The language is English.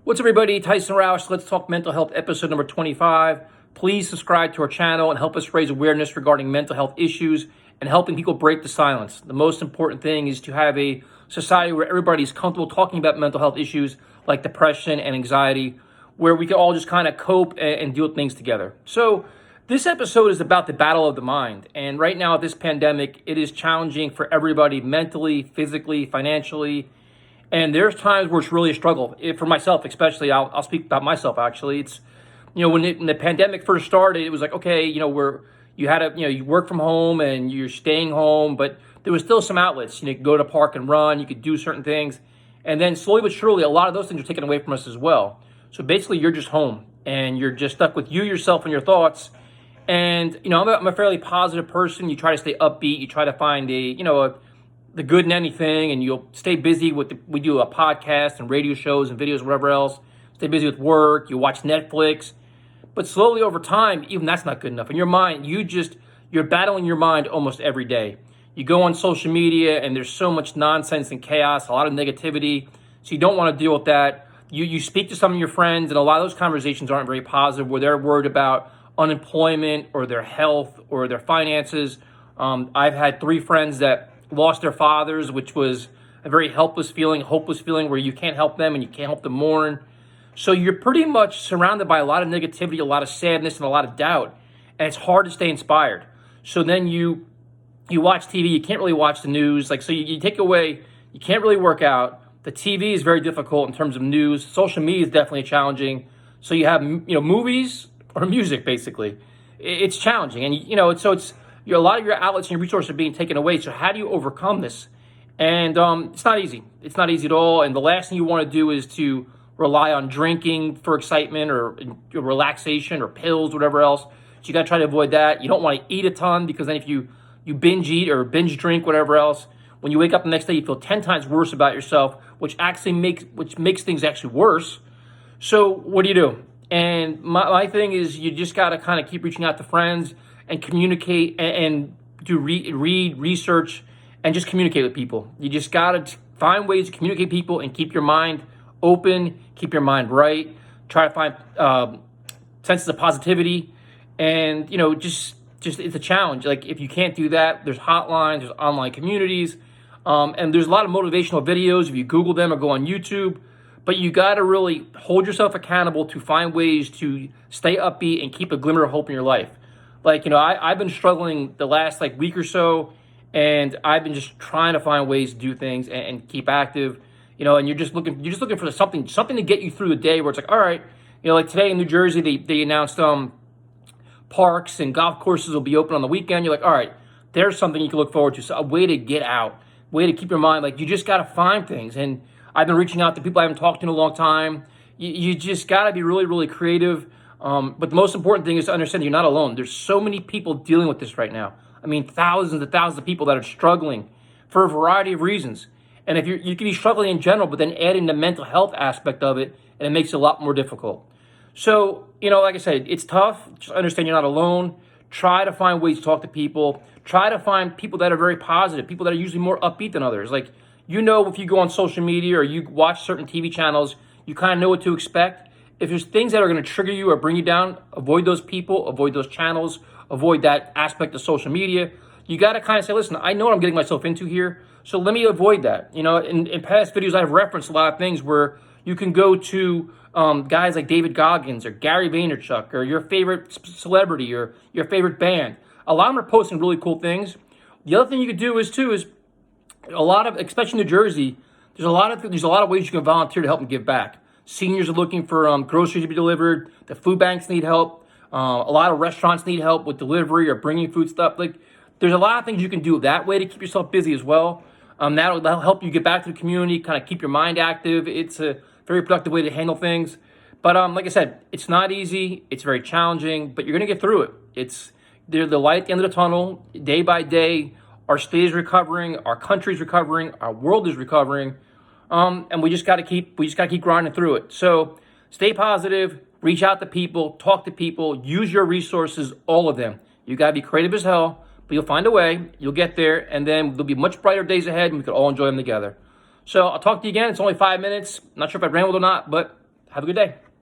What's up, everybody? Tyson Roush. Let's Talk Mental Health, episode number 25. Please subscribe to our channel and help us raise awareness regarding mental health issues and helping people break the silence. The most important thing is to have a society where everybody's comfortable talking about mental health issues like depression and anxiety, where we can all just kind of cope and deal with things together. So this episode is about the battle of the mind. And right now, this pandemic, it is challenging for everybody mentally, physically, financially. And there's times where it's really a struggle. For myself, especially, I'll speak about myself. Actually, it's when the pandemic first started, it was like, okay, you work from home and you're staying home, but there was still some outlets. You could go to the park and run. You could do certain things, and then slowly but surely, a lot of those things are taken away from us as well. So basically, you're just home and you're just stuck with you, yourself, and your thoughts. And I'm a fairly positive person. You try to stay upbeat. You try to find the good in anything, and you'll stay busy we do a podcast and radio shows and videos, whatever else. Stay busy with work. You watch Netflix, but slowly over time, even that's not good enough. In your mind, you're battling your mind almost every day. You go on social media, and there's so much nonsense and chaos, a lot of negativity. So you don't want to deal with that. You speak to some of your friends, and a lot of those conversations aren't very positive, where they're worried about unemployment or their health or their finances. I've had 3 friends that lost their fathers, which was a very hopeless feeling, where you can't help them and you can't help them mourn. So you're pretty much surrounded by a lot of negativity, a lot of sadness, and a lot of doubt, and it's hard to stay inspired. So then you watch TV, you can't really watch the news. So you take away, you can't really work out. The TV is very difficult in terms of news. Social media is definitely challenging. So you have movies or music, basically. It's challenging, and a lot of your outlets and your resources are being taken away. So how do you overcome this? And it's not easy. It's not easy at all. And the last thing you want to do is to rely on drinking for excitement or relaxation or pills, whatever else. So you got to try to avoid that. You don't want to eat a ton, because then if you binge eat or binge drink, whatever else, when you wake up the next day, you feel 10 times worse about yourself, which makes things actually worse. So what do? And my thing is, you just got to kind of keep reaching out to friends and communicate and do read, research, and just communicate with people. You just got to find ways to communicate with people and keep your mind open, keep your mind right. Try to find senses of positivity, and just it's a challenge. Like, if you can't do that, there's hotlines, there's online communities, and there's a lot of motivational videos if you Google them or go on YouTube. But you got to really hold yourself accountable to find ways to stay upbeat and keep a glimmer of hope in your life. I've been struggling the last week or so, and I've been just trying to find ways to do things and keep active. And you're just looking for something to get you through the day, where it's like, all right, like today in New Jersey, they announced parks and golf courses will be open on the weekend. You're like, all right, there's something you can look forward to. So a way to get out, way to keep your mind, you just got to find things. And I've been reaching out to people I haven't talked to in a long time. You just got to be really, really creative. But the most important thing is to understand that you're not alone. There's so many people dealing with this right now. I mean, thousands and thousands of people that are struggling for a variety of reasons. And if you can be struggling in general, but then adding the mental health aspect of it, and it makes it a lot more difficult. So, like I said, it's tough. Just understand you're not alone. Try to find ways to talk to people. Try to find people that are very positive, people that are usually more upbeat than others. If you go on social media or you watch certain TV channels, you kind of know what to expect. If there's things that are going to trigger you or bring you down, avoid those people, avoid those channels, avoid that aspect of social media. You got to kind of say, listen, I know what I'm getting myself into here, so let me avoid that. In past videos, I've referenced a lot of things where you can go to guys like David Goggins or Gary Vaynerchuk or your favorite celebrity or your favorite band. A lot of them are posting really cool things. The other thing you could do is a lot of, especially in New Jersey, there's a lot of ways you can volunteer to help and give back. Seniors are looking for groceries to be delivered. The food banks need help. A lot of restaurants need help with delivery or bringing food stuff. There's a lot of things you can do that way to keep yourself busy as well. That'll help you get back to the community, kind of keep your mind active. It's a very productive way to handle things. But like I said, it's not easy. It's very challenging, but you're going to get through it. There's the light at the end of the tunnel. Day by day, our state is recovering, our country's recovering, our world is recovering. And we just got to keep grinding through it. So stay positive, reach out to people, talk to people, use your resources, all of them. You got to be creative as hell, but you'll find a way, you'll get there, and then there'll be much brighter days ahead, and we can all enjoy them together. So I'll talk to you again. It's only 5 minutes. Not sure if I rambled or not, but Have a good day.